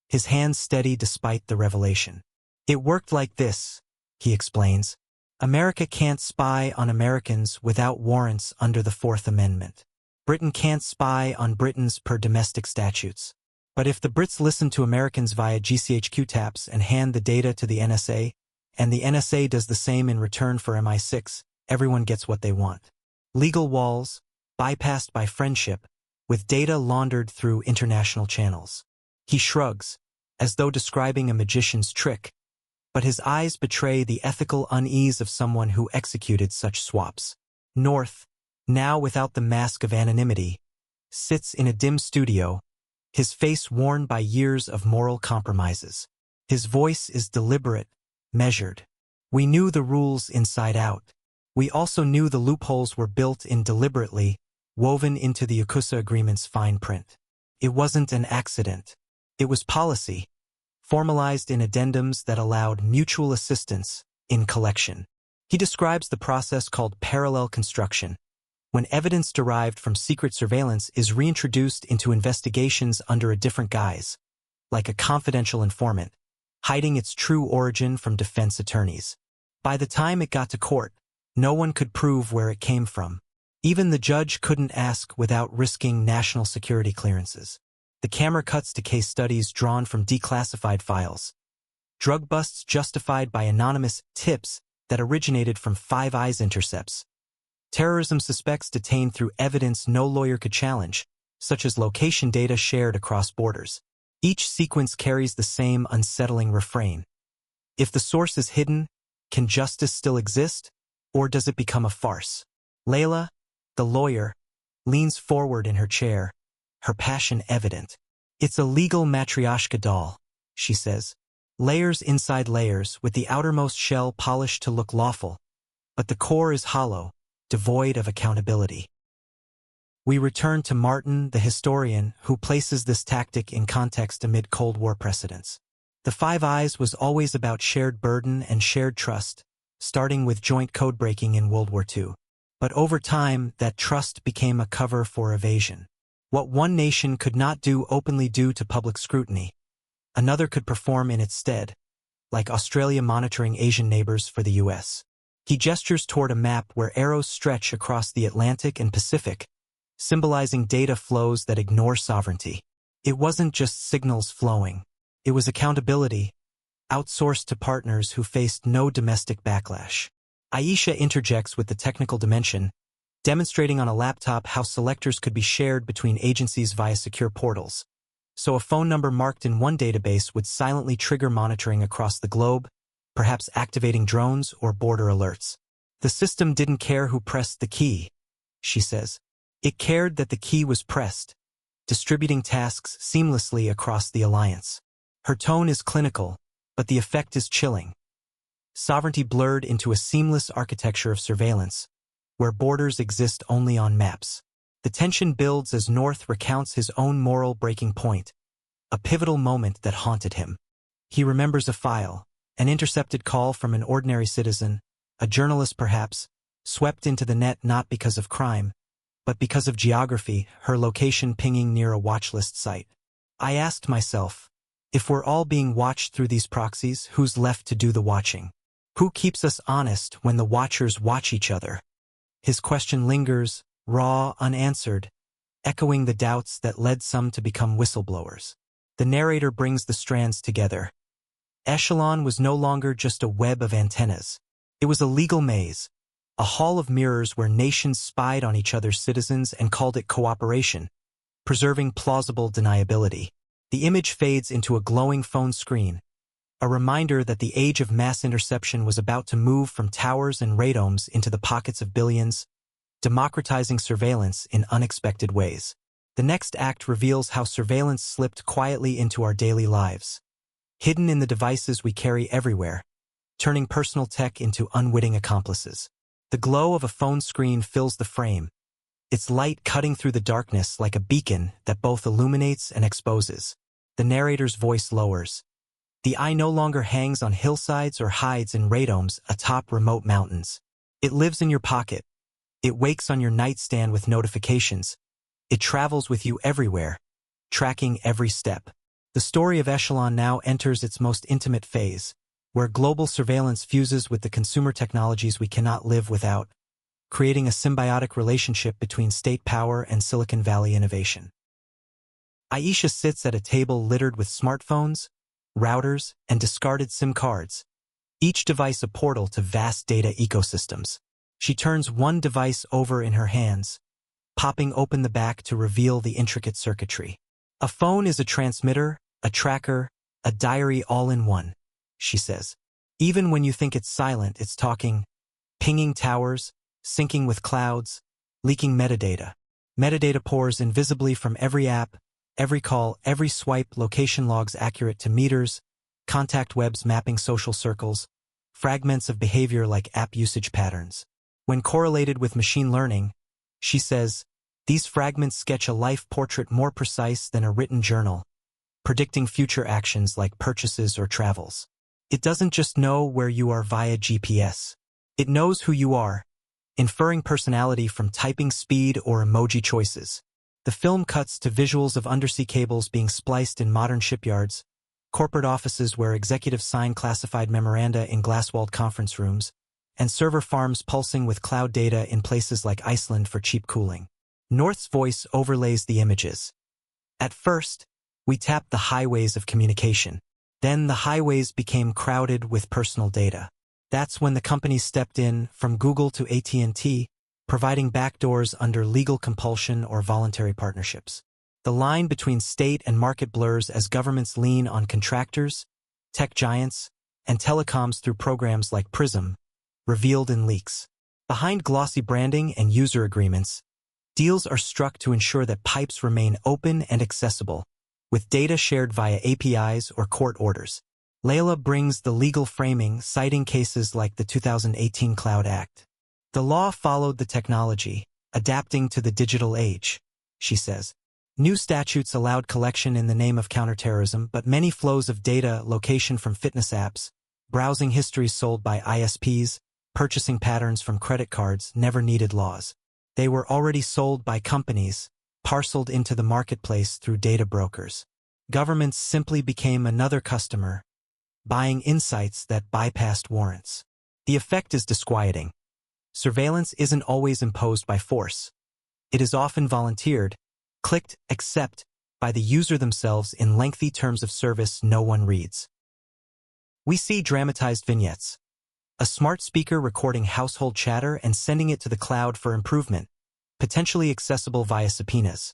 his hands steady despite the revelation. It worked like this, he explains. America can't spy on Americans without warrants under the Fourth Amendment. Britain can't spy on Britons per domestic statutes. But if the Brits listen to Americans via GCHQ taps and hand the data to the NSA, and the NSA does the same in return for MI6, everyone gets what they want. Legal walls, bypassed by friendship, with data laundered through international channels. He shrugs, as though describing a magician's trick, but his eyes betray the ethical unease of someone who executed such swaps. North, now without the mask of anonymity, sits in a dim studio, his face worn by years of moral compromises. His voice is deliberate, measured. We knew the rules inside out. We also knew the loopholes were built in deliberately, woven into the ECHELON agreement's fine print. It wasn't an accident. It was policy, formalized in addendums that allowed mutual assistance in collection. He describes the process called parallel construction, when evidence derived from secret surveillance is reintroduced into investigations under a different guise, like a confidential informant, hiding its true origin from defense attorneys. By the time it got to court, no one could prove where it came from. Even the judge couldn't ask without risking national security clearances. The camera cuts to case studies drawn from declassified files. Drug busts justified by anonymous tips that originated from Five Eyes intercepts. Terrorism suspects detained through evidence no lawyer could challenge, such as location data shared across borders. Each sequence carries the same unsettling refrain. If the source is hidden, can justice still exist, or does it become a farce? Layla, the lawyer, leans forward in her chair, her passion evident. It's a legal matryoshka doll, she says. Layers inside layers, with the outermost shell polished to look lawful, but the core is hollow, devoid of accountability. We return to Martin, the historian, who places this tactic in context amid Cold War precedents. The Five Eyes was always about shared burden and shared trust, starting with joint code-breaking in World War II. But over time, that trust became a cover for evasion. What one nation could not do openly due to public scrutiny, another could perform in its stead, like Australia monitoring Asian neighbors for the US. He gestures toward a map where arrows stretch across the Atlantic and Pacific, symbolizing data flows that ignore sovereignty. It wasn't just signals flowing. It was accountability, outsourced to partners who faced no domestic backlash. Aisha interjects with the technical dimension, demonstrating on a laptop how selectors could be shared between agencies via secure portals. So a phone number marked in one database would silently trigger monitoring across the globe, perhaps activating drones or border alerts. The system didn't care who pressed the key, she says. It cared that the key was pressed, distributing tasks seamlessly across the alliance. Her tone is clinical, but the effect is chilling. Sovereignty blurred into a seamless architecture of surveillance, where borders exist only on maps. The tension builds as North recounts his own moral breaking point, a pivotal moment that haunted him. He remembers a file, an intercepted call from an ordinary citizen, a journalist perhaps, swept into the net not because of crime, but because of geography, her location pinging near a watchlist site. I asked myself, if we're all being watched through these proxies, who's left to do the watching? Who keeps us honest when the watchers watch each other? His question lingers, raw, unanswered, echoing the doubts that led some to become whistleblowers. The narrator brings the strands together. ECHELON was no longer just a web of antennas. It was a legal maze, a hall of mirrors where nations spied on each other's citizens and called it cooperation, preserving plausible deniability. The image fades into a glowing phone screen, a reminder that the age of mass interception was about to move from towers and radomes into the pockets of billions, democratizing surveillance in unexpected ways. The next act reveals how surveillance slipped quietly into our daily lives, hidden in the devices we carry everywhere, turning personal tech into unwitting accomplices. The glow of a phone screen fills the frame, its light cutting through the darkness like a beacon that both illuminates and exposes. The narrator's voice lowers. The eye no longer hangs on hillsides or hides in radomes atop remote mountains. It lives in your pocket. It wakes on your nightstand with notifications. It travels with you everywhere, tracking every step. The story of ECHELON now enters its most intimate phase, where global surveillance fuses with the consumer technologies we cannot live without, creating a symbiotic relationship between state power and Silicon Valley innovation. Aisha sits at a table littered with smartphones, routers, and discarded SIM cards, each device a portal to vast data ecosystems. She turns one device over in her hands, popping open the back to reveal the intricate circuitry. A phone is a transmitter, a tracker, a diary all in one, she says. Even when you think it's silent, it's talking, pinging towers, syncing with clouds, leaking metadata. Metadata pours invisibly from every app, every call, every swipe, location logs accurate to meters, contact webs mapping social circles, fragments of behavior like app usage patterns. When correlated with machine learning, she says, these fragments sketch a life portrait more precise than a written journal, predicting future actions like purchases or travels. It doesn't just know where you are via GPS. It knows who you are, inferring personality from typing speed or emoji choices. The film cuts to visuals of undersea cables being spliced in modern shipyards, corporate offices where executives sign classified memoranda in glass-walled conference rooms, and server farms pulsing with cloud data in places like Iceland for cheap cooling. North's voice overlays the images. At first, we tapped the highways of communication. Then the highways became crowded with personal data. That's when the companies stepped in, from Google to AT&T, providing backdoors under legal compulsion or voluntary partnerships. The line between state and market blurs as governments lean on contractors, tech giants, and telecoms through programs like PRISM, revealed in leaks. Behind glossy branding and user agreements, deals are struck to ensure that pipes remain open and accessible, with data shared via APIs or court orders. Layla brings the legal framing, citing cases like the 2018 Cloud Act. The law followed the technology, adapting to the digital age, she says. New statutes allowed collection in the name of counterterrorism, but many flows of data, location from fitness apps, browsing histories sold by ISPs, purchasing patterns from credit cards never needed laws. They were already sold by companies, parceled into the marketplace through data brokers. Governments simply became another customer, buying insights that bypassed warrants. The effect is disquieting. Surveillance isn't always imposed by force. It is often volunteered, clicked, accept, by the user themselves in lengthy terms of service no one reads. We see dramatized vignettes. A smart speaker recording household chatter and sending it to the cloud for improvement, potentially accessible via subpoenas.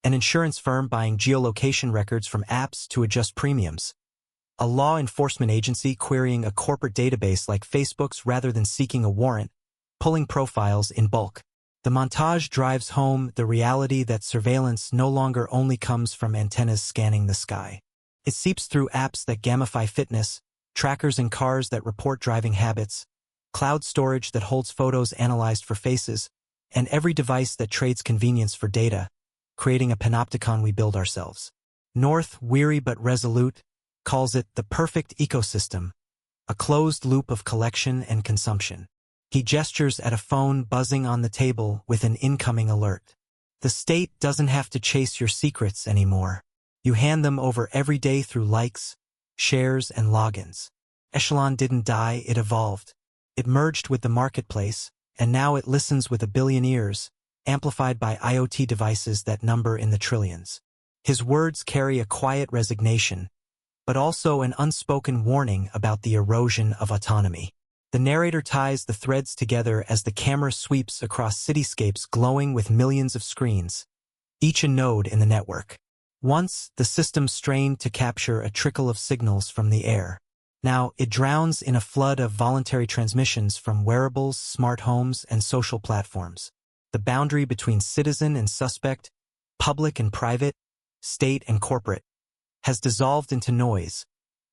An insurance firm buying geolocation records from apps to adjust premiums. A law enforcement agency querying a corporate database like Facebook's rather than seeking a warrant, pulling profiles in bulk. The montage drives home the reality that surveillance no longer only comes from antennas scanning the sky. It seeps through apps that gamify fitness, trackers in cars that report driving habits, cloud storage that holds photos analyzed for faces, and every device that trades convenience for data, creating a panopticon we build ourselves. North, weary but resolute, calls it the perfect ecosystem, a closed loop of collection and consumption. He gestures at a phone buzzing on the table with an incoming alert. The state doesn't have to chase your secrets anymore. You hand them over every day through likes, shares, and logins. ECHELON didn't die, it evolved. It merged with the marketplace, and now it listens with a billion ears, amplified by IoT devices that number in the trillions. His words carry a quiet resignation, but also an unspoken warning about the erosion of autonomy. The narrator ties the threads together as the camera sweeps across cityscapes glowing with millions of screens, each a node in the network. Once, the system strained to capture a trickle of signals from the air. Now, it drowns in a flood of voluntary transmissions from wearables, smart homes, and social platforms. The boundary between citizen and suspect, public and private, state and corporate, has dissolved into noise,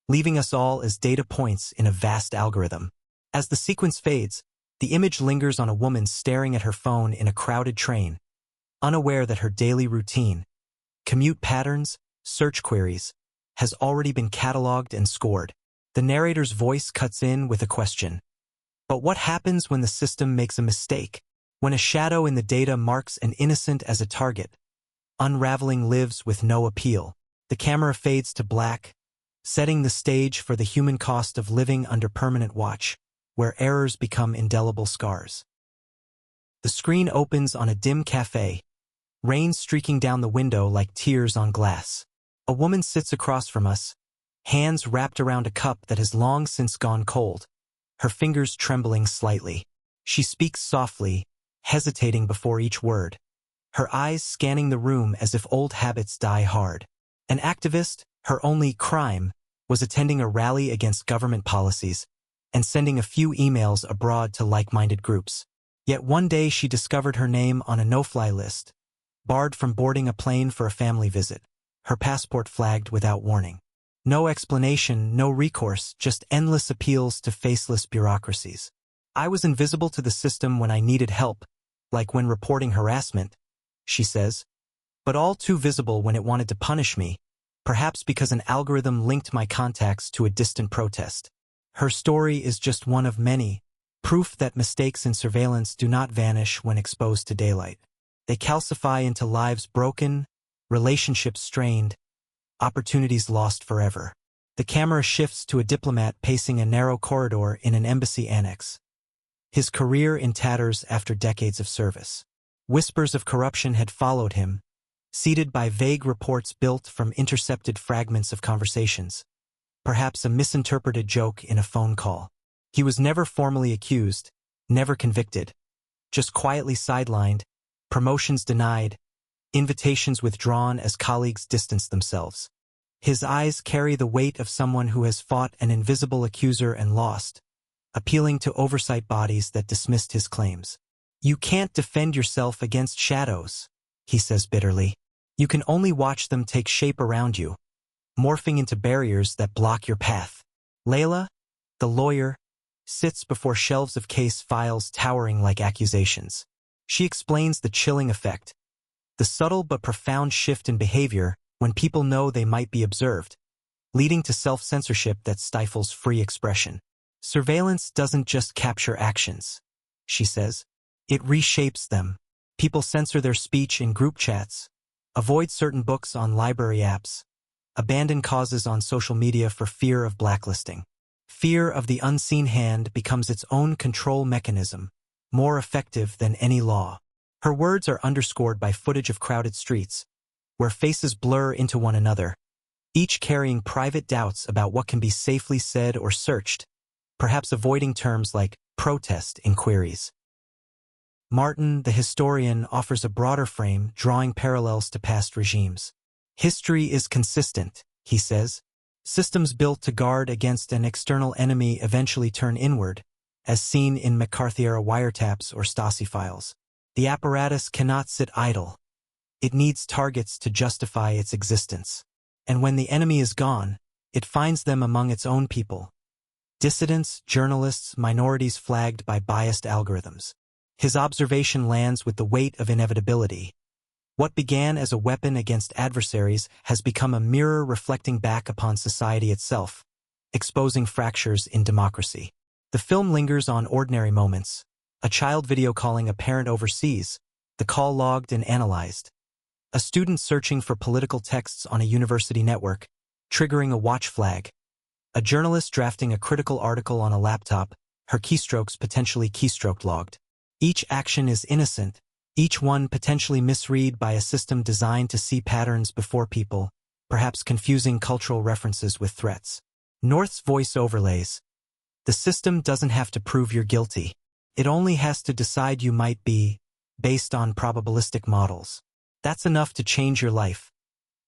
leaving us all as data points in a vast algorithm. As the sequence fades, the image lingers on a woman staring at her phone in a crowded train, unaware that her daily routine, commute patterns, search queries, has already been cataloged and scored. The narrator's voice cuts in with a question. But what happens when the system makes a mistake? When a shadow in the data marks an innocent as a target? Unraveling lives with no appeal. The camera fades to black, setting the stage for the human cost of living under permanent watch, where errors become indelible scars. The screen opens on a dim cafe, rain streaking down the window like tears on glass. A woman sits across from us, hands wrapped around a cup that has long since gone cold, her fingers trembling slightly. She speaks softly, hesitating before each word, her eyes scanning the room as if old habits die hard. An activist, her only crime, was attending a rally against government policies and sending a few emails abroad to like-minded groups. Yet one day she discovered her name on a no-fly list, barred from boarding a plane for a family visit, her passport flagged without warning. No explanation, no recourse, just endless appeals to faceless bureaucracies. I was invisible to the system when I needed help, like when reporting harassment, she says, but all too visible when it wanted to punish me, perhaps because an algorithm linked my contacts to a distant protest. Her story is just one of many, proof that mistakes in surveillance do not vanish when exposed to daylight. They calcify into lives broken, relationships strained, opportunities lost forever. The camera shifts to a diplomat pacing a narrow corridor in an embassy annex. His career in tatters after decades of service. Whispers of corruption had followed him, seeded by vague reports built from intercepted fragments of conversations. Perhaps a misinterpreted joke in a phone call. He was never formally accused, never convicted, just quietly sidelined, promotions denied, invitations withdrawn as colleagues distance themselves. His eyes carry the weight of someone who has fought an invisible accuser and lost, appealing to oversight bodies that dismissed his claims. You can't defend yourself against shadows, he says bitterly. You can only watch them take shape around you, morphing into barriers that block your path. Layla, the lawyer, sits before shelves of case files towering like accusations. She explains the chilling effect, the subtle but profound shift in behavior when people know they might be observed, leading to self-censorship that stifles free expression. Surveillance doesn't just capture actions, she says. It reshapes them. People censor their speech in group chats, avoid certain books on library apps, abandon causes on social media for fear of blacklisting. Fear of the unseen hand becomes its own control mechanism, more effective than any law. Her words are underscored by footage of crowded streets, where faces blur into one another, each carrying private doubts about what can be safely said or searched, perhaps avoiding terms like protest in queries. Martin, the historian, offers a broader frame, drawing parallels to past regimes. History is consistent, he says. Systems built to guard against an external enemy eventually turn inward, as seen in McCarthy-era wiretaps or Stasi files. The apparatus cannot sit idle. It needs targets to justify its existence. And when the enemy is gone, it finds them among its own people. Dissidents, journalists, minorities flagged by biased algorithms. His observation lands with the weight of inevitability. What began as a weapon against adversaries has become a mirror reflecting back upon society itself, exposing fractures in democracy. The film lingers on ordinary moments, a child video calling a parent overseas, the call logged and analyzed. A student searching for political texts on a university network, triggering a watch flag. A journalist drafting a critical article on a laptop, her keystrokes potentially keystroke logged. Each action is innocent, each one potentially misread by a system designed to see patterns before people, perhaps confusing cultural references with threats. North's voice overlays. The system doesn't have to prove you're guilty. It only has to decide you might be, based on probabilistic models. That's enough to change your life.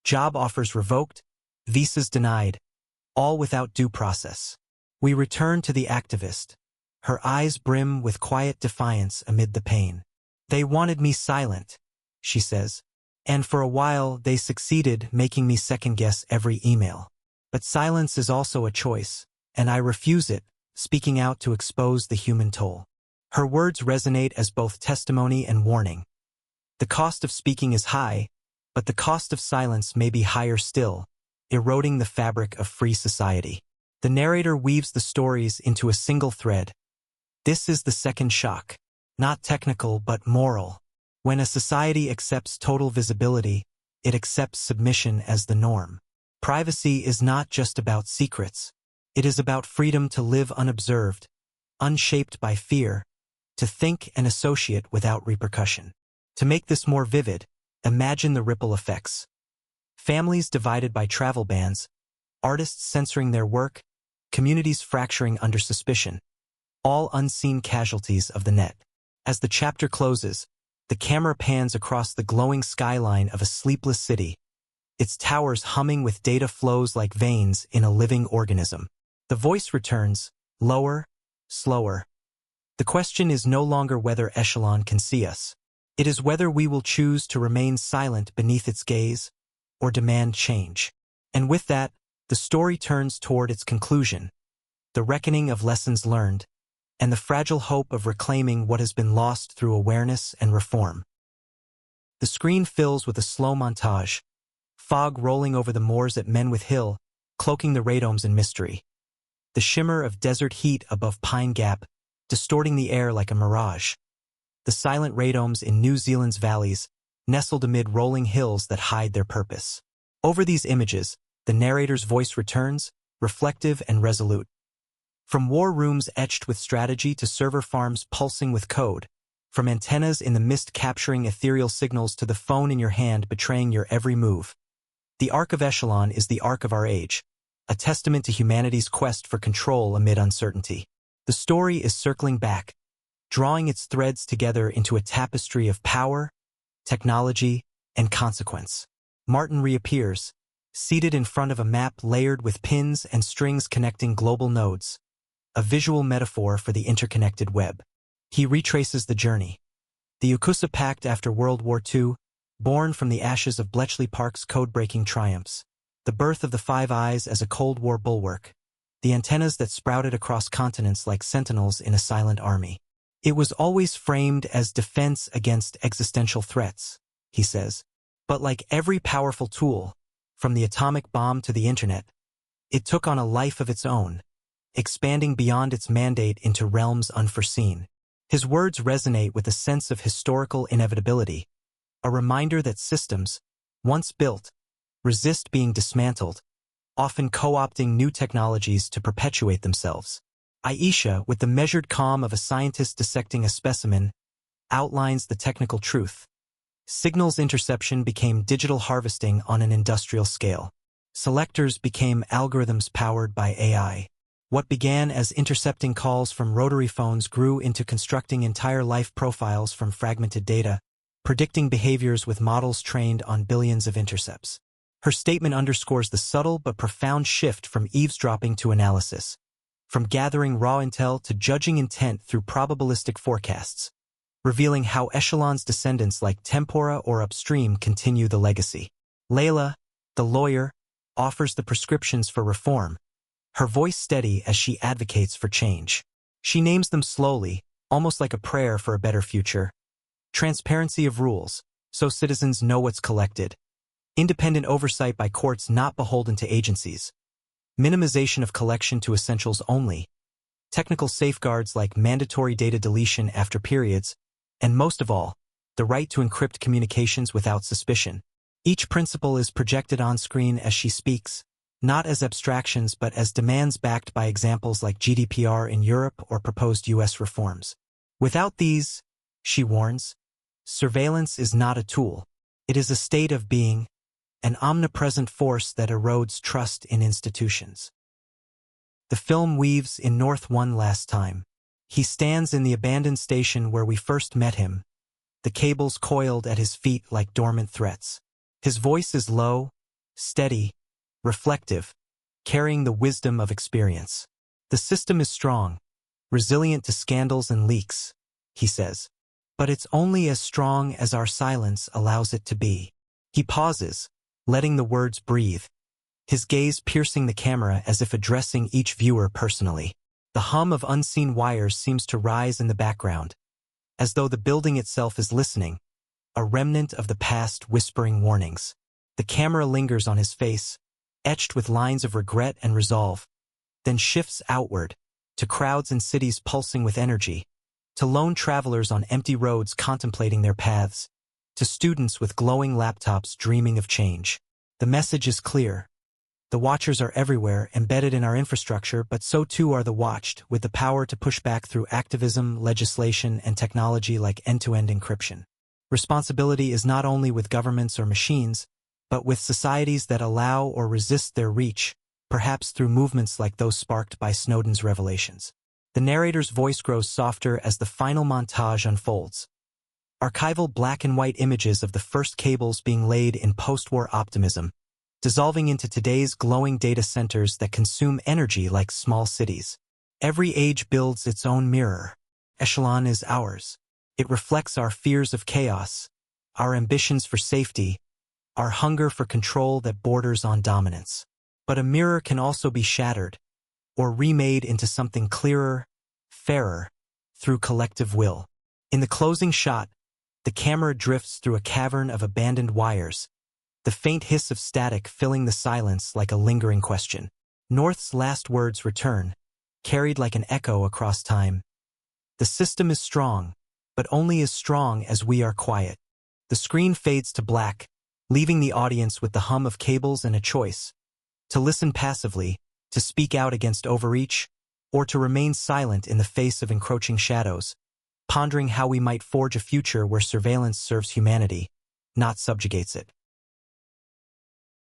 Job offers revoked, visas denied, all without due process. We return to the activist. Her eyes brim with quiet defiance amid the pain. They wanted me silent, she says, and for a while they succeeded, making me second-guess every email. But silence is also a choice, and I refuse it, speaking out to expose the human toll. Her words resonate as both testimony and warning. The cost of speaking is high, but the cost of silence may be higher still, eroding the fabric of free society. The narrator weaves the stories into a single thread. This is the second shock, not technical but moral. When a society accepts total visibility, it accepts submission as the norm. Privacy is not just about secrets. It is about freedom to live unobserved, unshaped by fear, to think and associate without repercussion. To make this more vivid, imagine the ripple effects. Families divided by travel bans, artists censoring their work, communities fracturing under suspicion. All unseen casualties of the net. As the chapter closes, the camera pans across the glowing skyline of a sleepless city, its towers humming with data flows like veins in a living organism. The voice returns, lower, slower. The question is no longer whether ECHELON can see us. It is whether we will choose to remain silent beneath its gaze, or demand change. And with that, the story turns toward its conclusion, the reckoning of lessons learned, and the fragile hope of reclaiming what has been lost through awareness and reform. The screen fills with a slow montage, fog rolling over the moors at Menwith Hill, cloaking the radomes in mystery. The shimmer of desert heat above Pine Gap, distorting the air like a mirage. The silent radomes in New Zealand's valleys, nestled amid rolling hills that hide their purpose. Over these images, the narrator's voice returns, reflective and resolute. From war rooms etched with strategy to server farms pulsing with code, from antennas in the mist capturing ethereal signals to the phone in your hand betraying your every move. The arc of ECHELON is the arc of our age, a testament to humanity's quest for control amid uncertainty. The story is circling back, drawing its threads together into a tapestry of power, technology, and consequence. Martin reappears, seated in front of a map layered with pins and strings connecting global nodes, a visual metaphor for the interconnected web. He retraces the journey. The Yakuza Pact after World War II, born from the ashes of Bletchley Park's code-breaking triumphs. The birth of the Five Eyes as a Cold War bulwark. The antennas that sprouted across continents like sentinels in a silent army. It was always framed as defense against existential threats, he says. But like every powerful tool, from the atomic bomb to the internet, it took on a life of its own, expanding beyond its mandate into realms unforeseen. His words resonate with a sense of historical inevitability, a reminder that systems, once built, resist being dismantled, often co-opting new technologies to perpetuate themselves. Aisha, with the measured calm of a scientist dissecting a specimen, outlines the technical truth. Signals interception became digital harvesting on an industrial scale. Selectors became algorithms powered by AI. What began as intercepting calls from rotary phones grew into constructing entire life profiles from fragmented data, predicting behaviors with models trained on billions of intercepts. Her statement underscores the subtle but profound shift from eavesdropping to analysis, from gathering raw intel to judging intent through probabilistic forecasts, revealing how ECHELON's descendants like Tempora or Upstream continue the legacy. Layla, the lawyer, offers the prescriptions for reform, her voice steady as she advocates for change. She names them slowly, almost like a prayer for a better future. Transparency of rules, so citizens know what's collected. Independent oversight by courts not beholden to agencies. Minimization of collection to essentials only. Technical safeguards like mandatory data deletion after periods, and most of all, the right to encrypt communications without suspicion. Each principle is projected on screen as she speaks, not as abstractions but as demands backed by examples like GDPR in Europe or proposed US reforms. Without these, she warns, surveillance is not a tool. It is a state of being, an omnipresent force that erodes trust in institutions. The film weaves in North one last time. He stands in the abandoned station where we first met him, the cables coiled at his feet like dormant threats. His voice is low, steady, reflective, carrying the wisdom of experience. The system is strong, resilient to scandals and leaks, he says. But it's only as strong as our silence allows it to be. He pauses, letting the words breathe, his gaze piercing the camera as if addressing each viewer personally. The hum of unseen wires seems to rise in the background, as though the building itself is listening, a remnant of the past whispering warnings. The camera lingers on his face, etched with lines of regret and resolve, then shifts outward, to crowds in cities pulsing with energy, to lone travelers on empty roads contemplating their paths, to students with glowing laptops dreaming of change. The message is clear. The watchers are everywhere, embedded in our infrastructure, but so too are the watched, with the power to push back through activism, legislation, and technology like end-to-end encryption. Responsibility is not only with governments or machines, but with societies that allow or resist their reach, perhaps through movements like those sparked by Snowden's revelations. The narrator's voice grows softer as the final montage unfolds. Archival black and white images of the first cables being laid in post-war optimism, dissolving into today's glowing data centers that consume energy like small cities. Every age builds its own mirror. ECHELON is ours. It reflects our fears of chaos, our ambitions for safety, our hunger for control that borders on dominance. But a mirror can also be shattered, or remade into something clearer, fairer, through collective will. In the closing shot, the camera drifts through a cavern of abandoned wires, the faint hiss of static filling the silence like a lingering question. North's last words return, carried like an echo across time. The system is strong, but only as strong as we are quiet. The screen fades to black, leaving the audience with the hum of cables and a choice: to listen passively, to speak out against overreach, or to remain silent in the face of encroaching shadows, pondering how we might forge a future where surveillance serves humanity, not subjugates it.